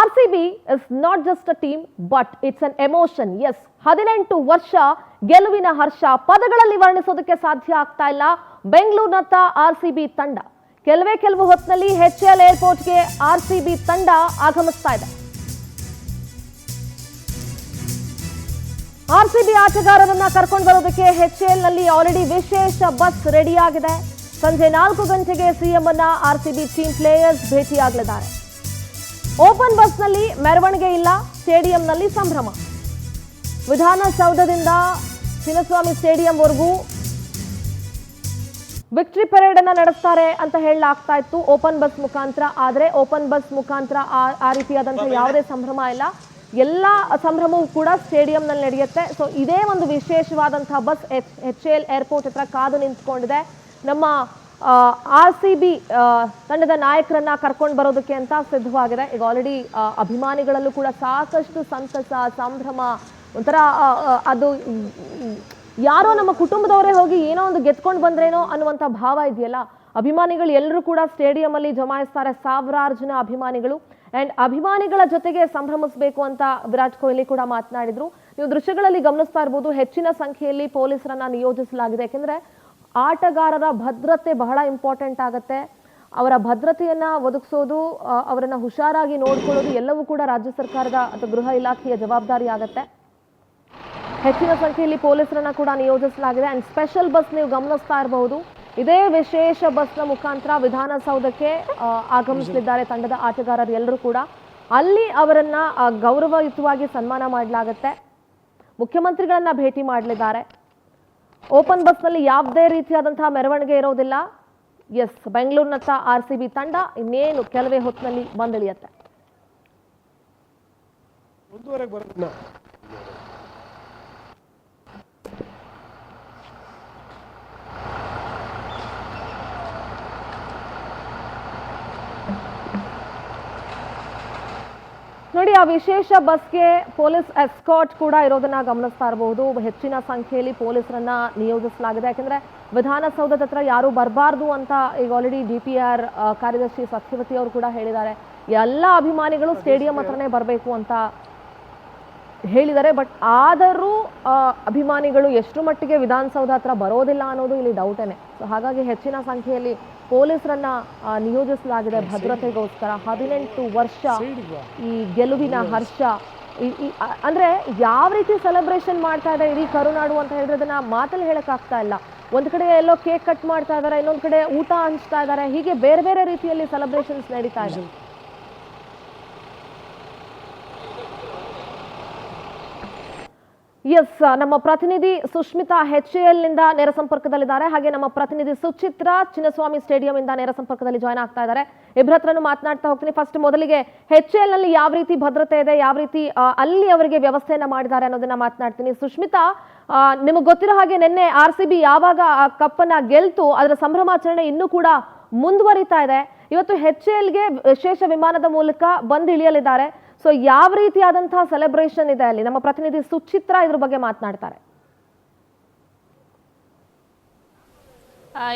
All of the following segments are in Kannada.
RCB is not just a team, but it's an emotion. Yes, 18 ವರ್ಷ ಗೆಲುವಿನ ಹರ್ಷ ಪದಗಳಲ್ಲಿ ವರ್ಣಿಸೋದಕ್ಕೆ ಸಾಧ್ಯ ಆಗ್ತಾ ಇಲ್ಲ. ಬೆಂಗಳೂರಿನತ್ತ RCB ತಂಡ ಕೆಲವು ಹೊತ್ತಿನಲ್ಲಿ HAL ಏರ್ಪೋರ್ಟ್ಗೆ RCB ತಂಡ ಆಗಮಿಸ್ತಾ ಇದೆ. RCB ಆಟಗಾರರನ್ನ ಕರ್ಕೊಂಡು ಬರೋದಕ್ಕೆ HAL ನಲ್ಲಿ ಆಲ್ರೆಡಿ ವಿಶೇಷ ಬಸ್ ರೆಡಿ ಆಗಿದೆ. ಸಂಜೆ 4 ಗಂಟೆಗೆ ಸಿಎಂ ಅನ್ನ RCB ಟೀಮ್ ಪ್ಲೇಯರ್ಸ್ ಭೇಟಿಯಾಗಲಿದ್ದಾರೆ. ಓಪನ್ ಬಸ್ ನಲ್ಲಿ ಮೆರವಣಿಗೆ ಇಲ್ಲ, ಸ್ಟೇಡಿಯಂನಲ್ಲಿ ಸಂಭ್ರಮ. ವಿಧಾನಸೌಧದಿಂದ ಚಿನ್ನಸ್ವಾಮಿ ಸ್ಟೇಡಿಯಂವರೆಗೂ ವಿಕ್ಟರಿ ಪರೇಡ್ ಅನ್ನ ನಡೆಸ್ತಾರೆ ಅಂತ ಹೇಳಲಾಗ್ತಾ ಇತ್ತು ಓಪನ್ ಬಸ್ ಮುಖಾಂತರ. ಆದರೆ ಓಪನ್ ಬಸ್ ಮುಖಾಂತರ ಆ ರೀತಿಯಾದಂತಹ ಯಾವುದೇ ಸಂಭ್ರಮ ಇಲ್ಲ. ಎಲ್ಲ ಸಂಭ್ರಮವೂ ಕೂಡ ಸ್ಟೇಡಿಯಂನಲ್ಲಿ ನಡೆಯುತ್ತೆ. ಸೊ ಇದೇ ಒಂದು ವಿಶೇಷವಾದಂತಹ ಬಸ್ HAL ಏರ್ಪೋರ್ಟ್ ಹತ್ರ ಕಾದು ನಿಂತ್ಕೊಂಡಿದೆ. ನಮ್ಮ RCB ತಂಡದ ನಾಯಕರನ್ನ ಕರ್ಕೊಂಡು ಬರೋದಕ್ಕೆ ಅಂತ ಸಿದ್ಧವಾಗಿದೆ. ಈಗ ಆಲ್ರೆಡಿ ಅಭಿಮಾನಿಗಳಲ್ಲೂ ಕೂಡ ಸಾಕಷ್ಟು ಸಂತಸ, ಸಂಭ್ರಮ, ಒಂಥರ ಅದು ಯಾರೋ ನಮ್ಮ ಕುಟುಂಬದವರೇ ಹೋಗಿ ಏನೋ ಒಂದು ಗೆದ್ಕೊಂಡು ಬಂದ್ರೇನೋ ಅನ್ನುವಂಥ ಭಾವ ಇದೆಯಲ್ಲ. ಅಭಿಮಾನಿಗಳು ಎಲ್ಲರೂ ಕೂಡ ಸ್ಟೇಡಿಯಂ ಅಲ್ಲಿ ಜಮಾಯಿಸ್ತಾರೆ, ಸಾವಿರಾರು ಜನ ಅಭಿಮಾನಿಗಳು. ಅಂಡ್ ಅಭಿಮಾನಿಗಳ ಜೊತೆಗೆ ಸಂಭ್ರಮಿಸಬೇಕು ಅಂತ ವಿರಾಟ್ ಕೊಹ್ಲಿ ಕೂಡ ಮಾತನಾಡಿದ್ರು. ನೀವು ದೃಶ್ಯಗಳಲ್ಲಿ ಗಮನಿಸ್ತಾ ಇರ್ಬೋದು, ಹೆಚ್ಚಿನ ಸಂಖ್ಯೆಯಲ್ಲಿ ಪೊಲೀಸರನ್ನ ನಿಯೋಜಿಸಲಾಗಿದೆ. ಯಾಕೆಂದ್ರೆ ಆಟಗಾರರ ಭದ್ರತೆ ಬಹಳ ಇಂಪಾರ್ಟೆಂಟ್ ಆಗುತ್ತೆ. ಅವರ ಭದ್ರತೆಯನ್ನ ಒದಗಿಸೋದು, ಅವರನ್ನ ಹುಷಾರಾಗಿ ನೋಡ್ಕೊಳ್ಳೋದು ಎಲ್ಲವೂ ಕೂಡ ರಾಜ್ಯ ಸರ್ಕಾರದ ಅಥವಾ ಗೃಹ ಇಲಾಖೆಯ ಜವಾಬ್ದಾರಿ ಆಗುತ್ತೆ. ಹೆಚ್ಚಿನ ಸಂಖ್ಯೆಯಲ್ಲಿ ಪೊಲೀಸರನ್ನ ಕೂಡ ನಿಯೋಜಿಸಲಾಗಿದೆ. ಅಂಡ್ ಸ್ಪೆಷಲ್ ಬಸ್ ನೀವು ಗಮನಿಸ್ತಾ ಇರಬಹುದು. ಇದೇ ವಿಶೇಷ ಬಸ್ನ ಮುಖಾಂತರ ವಿಧಾನಸೌಧಕ್ಕೆ ಆಗಮಿಸಲಿದ್ದಾರೆ ತಂಡದ ಆಟಗಾರರು ಎಲ್ಲರೂ ಕೂಡ. ಅಲ್ಲಿ ಅವರನ್ನ ಗೌರವಯುತವಾಗಿ ಸನ್ಮಾನ ಮಾಡಲಾಗುತ್ತೆ. ಮುಖ್ಯಮಂತ್ರಿಗಳನ್ನ ಭೇಟಿ ಮಾಡಲಿದ್ದಾರೆ. ಓಪನ್ ಬಸ್ನಲ್ಲಿ ಯಾವುದೇ ರೀತಿಯಾದಂತಹ ಮೆರವಣಿಗೆ ಇರೋದಿಲ್ಲ. ಎಸ್, ಬೆಂಗಳೂರಿನತ್ತ RCB ತಂಡ ಇನ್ನೇನು ಕೆಲವೇ ಹೊತ್ತಿನಲ್ಲಿ ಬಂದಿಳಿಯುತ್ತೆ. ನೋಡಿ, ಆ ವಿಶೇಷ ಬಸ್ಗೆ ಪೊಲೀಸ್ ಎಸ್ಕಾರ್ಟ್ ಕೂಡ ಇರೋದನ್ನ ಗಮನಿಸ್ತಾ ಇರಬಹುದು. ಹೆಚ್ಚಿನ ಸಂಖ್ಯೆಯಲ್ಲಿ ಪೊಲೀಸರನ್ನ ನಿಯೋಜಿಸಲಾಗಿದೆ. ಯಾಕಂದ್ರೆ ವಿಧಾನಸೌಧದ ಹತ್ರ ಯಾರು ಬರಬಾರ್ದು ಅಂತ ಈಗ ಆಲ್ರೆಡಿ DPR ಕಾರ್ಯದರ್ಶಿ ಸತ್ಯವತಿ ಅವರು ಕೂಡ ಹೇಳಿದ್ದಾರೆ. ಎಲ್ಲ ಅಭಿಮಾನಿಗಳು ಸ್ಟೇಡಿಯಂ ಹತ್ರನೇ ಬರಬೇಕು ಅಂತ ಹೇಳಿದ್ದಾರೆ. ಬಟ್ ಆದರೂ ಅಭಿಮಾನಿಗಳು ಎಷ್ಟು ಮಟ್ಟಿಗೆ ವಿಧಾನಸೌಧ ಹತ್ರ ಬರೋದಿಲ್ಲ ಅನ್ನೋದು ಇಲ್ಲಿ ಡೌಟೇನೆ. ಸೊ ಹಾಗಾಗಿ ಹೆಚ್ಚಿನ ಸಂಖ್ಯೆಯಲ್ಲಿ ಪೊಲೀಸರನ್ನ ನಿಯೋಜಿಸಲಾಗಿದೆ ಭದ್ರತೆಗೋಸ್ಕರ. 18 ವರ್ಷ ಈ ಗೆಲುವಿನ ಹರ್ಷ, ಅಂದ್ರೆ ಯಾವ ರೀತಿ ಸೆಲೆಬ್ರೇಷನ್ ಮಾಡ್ತಾ ಇದೆ ಇಡೀ ಕರುನಾಡು ಅಂತ ಹೇಳಿದ್ರೆ ಅದನ್ನ ಮಾತಲ್ಲಿ ಹೇಳಕ್ ಆಗ್ತಾ ಇಲ್ಲ. ಒಂದ್ ಕಡೆ ಎಲ್ಲೋ ಕೇಕ್ ಕಟ್ ಮಾಡ್ತಾ ಇದ್ದಾರೆ, ಇನ್ನೊಂದ್ ಕಡೆ ಊಟ ಹಂಚ್ತಾ ಇದ್ದಾರೆ. ಹೀಗೆ ಬೇರೆ ಬೇರೆ ರೀತಿಯಲ್ಲಿ ಸೆಲೆಬ್ರೇಷನ್ಸ್ ನಡೀತಾ ಇದೆ. ಎಸ್, ನಮ್ಮ ಪ್ರತಿನಿಧಿ ಸುಷ್ಮಿತಾ HAL ನಿಂದ ನೇರ ಸಂಪರ್ಕದಲ್ಲಿದ್ದಾರೆ. ಹಾಗೆ ನಮ್ಮ ಪ್ರತಿನಿಧಿ ಸುಚಿತ್ರ ಚಿನ್ನಸ್ವಾಮಿ ಸ್ಟೇಡಿಯಂ ಇಂದ ನೇರ ಸಂಪರ್ಕದಲ್ಲಿ ಜಾಯ್ನ್ ಆಗ್ತಾ ಇದ್ದಾರೆ. ಇಬ್ಬರ ಹತ್ರನೂ ಮಾತನಾಡ್ತಾ ಹೋಗ್ತೀನಿ. ಫಸ್ಟ್ ಮೊದಲಿಗೆ HAL ನಲ್ಲಿ ಯಾವ ರೀತಿ ಭದ್ರತೆ ಇದೆ, ಯಾವ ರೀತಿ ಅಲ್ಲಿ ಅವರಿಗೆ ವ್ಯವಸ್ಥೆಯನ್ನ ಮಾಡಿದ್ದಾರೆ ಅನ್ನೋದನ್ನ ಮಾತನಾಡ್ತೀನಿ. ಸುಷ್ಮಿತಾ, ನಿಮಗೆ ಗೊತ್ತಿರೋ ಹಾಗೆ ನಿನ್ನೆ RCB ಯಾವಾಗ ಕಪ್ಪನ್ನ ಗೆಲ್ತು ಅದರ ಸಂಭ್ರಮಾಚರಣೆ ಇನ್ನೂ ಕೂಡ ಮುಂದುವರಿತಾ ಇದೆ. ಇವತ್ತು HALಗೆ ವಿಶೇಷ ವಿಮಾನದ ಮೂಲಕ ಬಂದು ಇಳಿಯಲಿದ್ದಾರೆ. ಸೊ ಯಾವ ರೀತಿಯಾದಂತಹ ಸೆಲೆಬ್ರೇಷನ್ ಇದೆ ಅಲ್ಲಿ? ನಮ್ಮ ಪ್ರತಿನಿಧಿ ಸುಚಿತ್ರ ಇದ್ರ ಬಗ್ಗೆ ಮಾತನಾಡ್ತಾರೆ.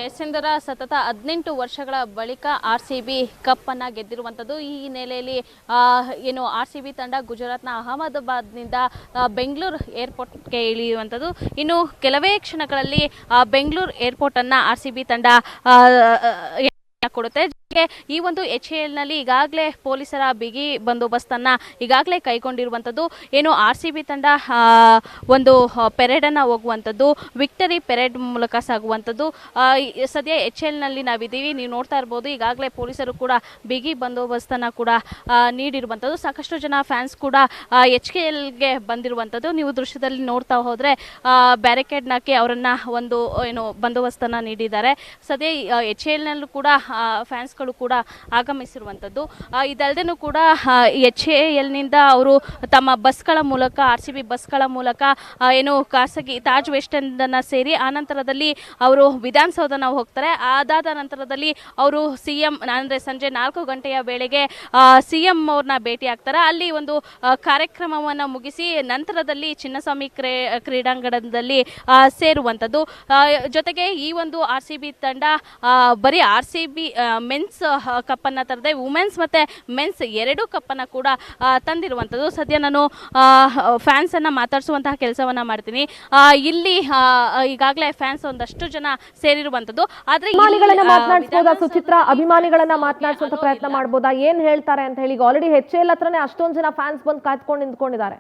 ಎಸ್ಸೆಂದರ ಸತತ 18 ವರ್ಷಗಳ ಬಳಿಕ RCB ಕಪ್ ಅನ್ನ ಗೆದ್ದಿರುವಂಥದ್ದು. ಈ ಹಿನ್ನೆಲೆಯಲ್ಲಿ ಏನು RCB ತಂಡ ಗುಜರಾತ್ನ ಅಹಮದಾಬಾದ್ನಿಂದ ಬೆಂಗಳೂರು ಏರ್ಪೋರ್ಟ್ಗೆ ಇಳಿಯುವಂಥದ್ದು. ಇನ್ನು ಕೆಲವೇ ಕ್ಷಣಗಳಲ್ಲಿ ಬೆಂಗಳೂರು ಏರ್ಪೋರ್ಟ್ ಅನ್ನ RCB ತಂಡ ಕೊಡುತ್ತೆ. ಈ ಒಂದು HAL ನಲ್ಲಿ ಈಗಾಗಲೇ ಪೊಲೀಸರ ಬಿಗಿ ಬಂದೋಬಸ್ತನ್ನ ಈಗಾಗಲೇ ಕೈಗೊಂಡಿರುವಂಥದ್ದು. ಏನು RCB ತಂಡ ಒಂದು ಪೆರೇಡ್ ಅನ್ನ ಹೋಗುವಂಥದ್ದು, ವಿಕ್ಟರಿ ಪೆರೇಡ್ ಮೂಲಕ ಸಾಗುವಂಥದ್ದು. ಸದ್ಯ HAL ನಲ್ಲಿ ನಾವಿದ್ದೀವಿ, ನೀವು ನೋಡ್ತಾ ಇರ್ಬೋದು. ಈಗಾಗಲೇ ಪೊಲೀಸರು ಕೂಡ ಬಿಗಿ ಬಂದೋಬಸ್ತನ್ನ ಕೂಡ ನೀಡಿರುವಂಥದ್ದು. ಸಾಕಷ್ಟು ಜನ ಫ್ಯಾನ್ಸ್ ಕೂಡ HALಗೆ ಬಂದಿರುವಂಥದ್ದು. ನೀವು ದೃಶ್ಯದಲ್ಲಿ ನೋಡ್ತಾ ಹೋದ್ರೆ ಬ್ಯಾರಿಕೇಡ್ ಹಾಕಿ ಅವರನ್ನ ಒಂದು ಏನು ಬಂದೋಬಸ್ತನ್ನ ನೀಡಿದ್ದಾರೆ. ಸದ್ಯ HAL ನಲ್ಲೂ ಕೂಡ ಫ್ಯಾನ್ಸ್ ಕೂಡ ಆಗಮಿಸಿರುವಂಥದ್ದು. ಇದಲ್ಲದೇನೂ ಕೂಡ HAL ನಿಂದ ಅವರು ತಮ್ಮ ಬಸ್ಗಳ ಮೂಲಕ, RCB ಬಸ್ಗಳ ಮೂಲಕ ಏನು ಖಾಸಗಿ ತಾಜ್ ವೆಸ್ಟ್ ಎಂಡ್ ಅನ್ನ ಸೇರಿ ಆನಂತರದಲ್ಲಿ ಅವರು ವಿಧಾನಸೌಧನ ಹೋಗ್ತಾರೆ. ಅದಾದ ನಂತರದಲ್ಲಿ ಅವರು CM ಅಂದ್ರೆ ಸಂಜೆ 4 ಗಂಟೆಯ ವೇಳೆಗೆ CM ಅವ್ರನ್ನ ಭೇಟಿ ಆಗ್ತಾರೆ. ಅಲ್ಲಿ ಒಂದು ಕಾರ್ಯಕ್ರಮವನ್ನು ಮುಗಿಸಿ ನಂತರದಲ್ಲಿ ಚಿನ್ನಸ್ವಾಮಿ ಕ್ರೀಡಾಂಗಣದಲ್ಲಿ ಸೇರುವಂಥದ್ದು. ಜೊತೆಗೆ ಈ ಒಂದು RCB ತಂಡ ಬರೀ RCB ಮೆನ್ಸ್ ಮೆನ್ಸ್ ಕಪ್ಪನ್ನು ತರದೆ ವುಮೆನ್ಸ್ ಮತ್ತು ಮೆನ್ಸ್ ಎರಡೂ ಕಪ್ಪನ್ನು ಕೂಡ ತಂದಿರುವಂಥದ್ದು. ಸದ್ಯ ನಾನು ಫ್ಯಾನ್ಸನ್ನು ಮಾತಾಡಿಸುವಂತಹ ಕೆಲಸವನ್ನು ಮಾಡ್ತೀನಿ. ಇಲ್ಲಿ ಈಗಾಗಲೇ ಫ್ಯಾನ್ಸ್ ಒಂದಷ್ಟು ಜನ ಸೇರಿರುವಂಥದ್ದು. ಆದರೆ ಅಭಿಮಾನಿಗಳನ್ನ ಮಾತನಾಡಿಸಬಹುದಾ ಸುಚಿತ್ರ? ಅಭಿಮಾನಿಗಳನ್ನ ಮಾತನಾಡಿಸುವಂತ ಪ್ರಯತ್ನ ಮಾಡಬಹುದಾ? ಏನ್ ಹೇಳ್ತಾರೆ ಅಂತ ಹೇಳಿ? ಆಲ್ರೆಡಿ HAL ಹತ್ರನೇ ಅಷ್ಟೊಂದು ಜನ ಫ್ಯಾನ್ಸ್ ಬಂದು ಕಾಯ್ದುಕೊಂಡು ನಿಂತ್ಕೊಂಡಿದ್ದಾರೆ.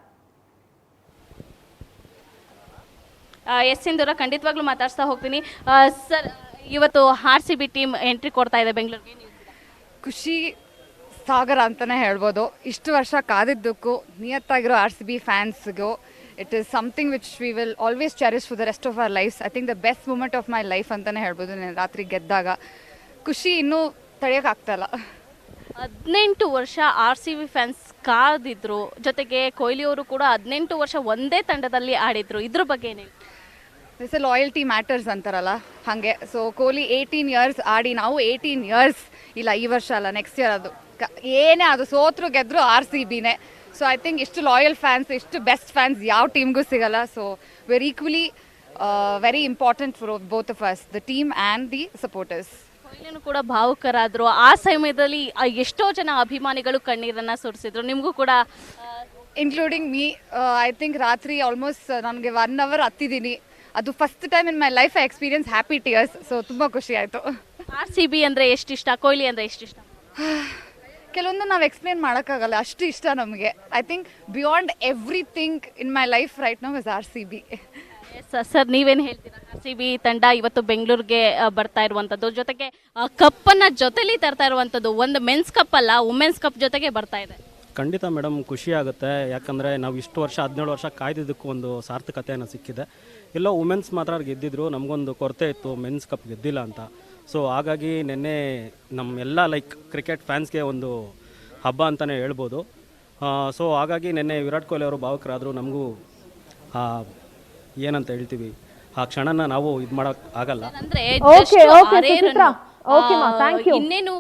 ಎಸ್ ಸಿಂಧೂರ, ಖಂಡಿತವಾಗ್ಲೂ ಮಾತಾಡ್ಸ್ತಾ ಹೋಗ್ತೀನಿ. ಸರ್, ಇವತ್ತು RCB ಟೀಮ್ ಎಂಟ್ರಿ ಕೊಡ್ತಾ ಇದೆ ಬೆಂಗಳೂರಿಗೆ. ಖುಷಿ ಸಾಗರ ಅಂತಲೇ ಹೇಳ್ಬೋದು. ಇಷ್ಟು ವರ್ಷ ಕಾದಿದ್ದಕ್ಕೂ ನಿಯತ್ತಾಗಿರೋ RCB ಫ್ಯಾನ್ಸ್ಗೂ it is something which we will always cherish for the rest of our lifes. I think the best moment of my life ಅಂತಲೇ ಹೇಳ್ಬೋದು. ನಾನು ರಾತ್ರಿ ಗೆದ್ದಾಗ ಖುಷಿ ಇನ್ನೂ ತಡೆಯೋಕ್ಕಾಗ್ತಾಯಿಲ್ಲ. 18 ವರ್ಷ RCB ಫ್ಯಾನ್ಸ್ ಕಾದಿದ್ರು, ಜೊತೆಗೆ ಕೊಹ್ಲಿ ಅವರು ಕೂಡ 18 ವರ್ಷ ಒಂದೇ ತಂಡದಲ್ಲಿ ಆಡಿದ್ರು. ಇದ್ರ ಬಗ್ಗೆ ಏನು? ದಿಸ್ ಎ ಲಾಯಲ್ಟಿ ಮ್ಯಾಟರ್ಸ್ ಅಂತಾರಲ್ಲ ಹಾಗೆ. ಸೊ ಕೊಹ್ಲಿ 18 ಇಯರ್ಸ್ ಆಡಿ, ನಾವು 18 ಇಯರ್ಸ್ ಇಲ್ಲ, ಈ ವರ್ಷ ಅಲ್ಲ ನೆಕ್ಸ್ಟ್ ಇಯರ್, ಅದು ಏನೇ ಅದು ಸೋತ್ರು ಗೆದ್ರು RCBನೇ. ಸೊ ಐ ಥಿಂಕ್ ಇಷ್ಟು ಲಾಯಲ್ ಫ್ಯಾನ್ಸ್, ಇಷ್ಟು ಬೆಸ್ಟ್ ಫ್ಯಾನ್ಸ್ ಯಾವ ಟೀಮ್ಗೂ ಸಿಗಲ್ಲ. So we're equally very important for both of us, the team and the supporters. ಕೊಹ್ಲಿನೂ ಕೂಡ ಭಾವುಕರಾದರು. ಆ ಸಮಯದಲ್ಲಿ ಎಷ್ಟೋ ಜನ ಅಭಿಮಾನಿಗಳು ಕಣ್ಣೀರನ್ನು ಸುರಿಸಿದ್ರು. ನಿಮಗೂ ಕೂಡ ಇನ್ಕ್ಲೂಡಿಂಗ್ ಮೀ. ಐ ಥಿಂಕ್ ರಾತ್ರಿ ಆಲ್ಮೋಸ್ಟ್ ನನಗೆ 1 hour ಹತ್ತಿದ್ದೀನಿ. ಅದು first time in my life I experience happy tears. So ತುಂಬ ಖುಷಿ ಆಯಿತು. RCB ಅಂದರೆ ಎಷ್ಟಿಷ್ಟ, ಕೊಹ್ಲಿ ಅಂದರೆ ಎಷ್ಟಿಷ್ಟ? ಕೆಲವೊಂದು ನಾವು ಎಕ್ಸ್ಪ್ಲೇನ್ ಮಾಡೋಕ್ಕಾಗಲ್ಲ, ಅಷ್ಟು ಇಷ್ಟ ನಮಗೆ. I think beyond everything in my life right now is RCB. Sir, ನೀವೇನು ಹೇಳ್ತೀರಾ? RCB ತಂಡ ಇವತ್ತು ಬೆಂಗಳೂರಿಗೆ ಬರ್ತಾ ಇರುವಂಥದ್ದು, ಜೊತೆಗೆ ಕಪ್ಪನ್ನು ಜೊತೆಲಿ ತರ್ತಾ ಇರುವಂಥದ್ದು. ಒಂದು ಮೆನ್ಸ್ ಕಪ್ ಅಲ್ಲ, ವುಮೆನ್ಸ್ ಕಪ್ ಜೊತೆಗೆ ಬರ್ತಾ ಇದೆ. ಖಂಡಿತ ಮೇಡಮ್, ಖುಷಿ ಆಗುತ್ತೆ. ಯಾಕಂದರೆ ನಾವು ಇಷ್ಟು ವರ್ಷ 17 ವರ್ಷ ಕಾಯ್ದಿದ್ದಕ್ಕೂ ಒಂದು ಸಾರ್ಥಕತೆಯನ್ನು ಸಿಕ್ಕಿದೆ. ಎಲ್ಲೋ ವುಮೆನ್ಸ್ ಮಾತ್ರ ಗೆದ್ದಿದ್ರು, ನಮಗೊಂದು ಕೊರತೆ ಇತ್ತು, ಮೆನ್ಸ್ ಕಪ್ ಗೆದ್ದಿಲ್ಲ ಅಂತ. ಸೊ ಹಾಗಾಗಿ ನಿನ್ನೆ ನಮ್ಮೆಲ್ಲ ಲೈಕ್ ಕ್ರಿಕೆಟ್ ಫ್ಯಾನ್ಸ್ಗೆ ಒಂದು ಹಬ್ಬ ಅಂತಲೇ ಹೇಳ್ಬೋದು. ಸೊ ಹಾಗಾಗಿ ನಿನ್ನೆ ವಿರಾಟ್ ಕೊಹ್ಲಿ ಅವರು ಭಾವುಕರಾದರು. ನಮಗೂ ಏನಂತ ಹೇಳ್ತೀವಿ, ಆ ಕ್ಷಣನ ನಾವು ಇದು ಮಾಡೋಕ್ಕೆ ಆಗಲ್ಲ. ಅಂದರೆ ಓಕೆ ಸುಚಿತ್ರ, ಓಕೆ ಮಾ, ಥ್ಯಾಂಕ್ ಯು. ಇನ್ನೇನು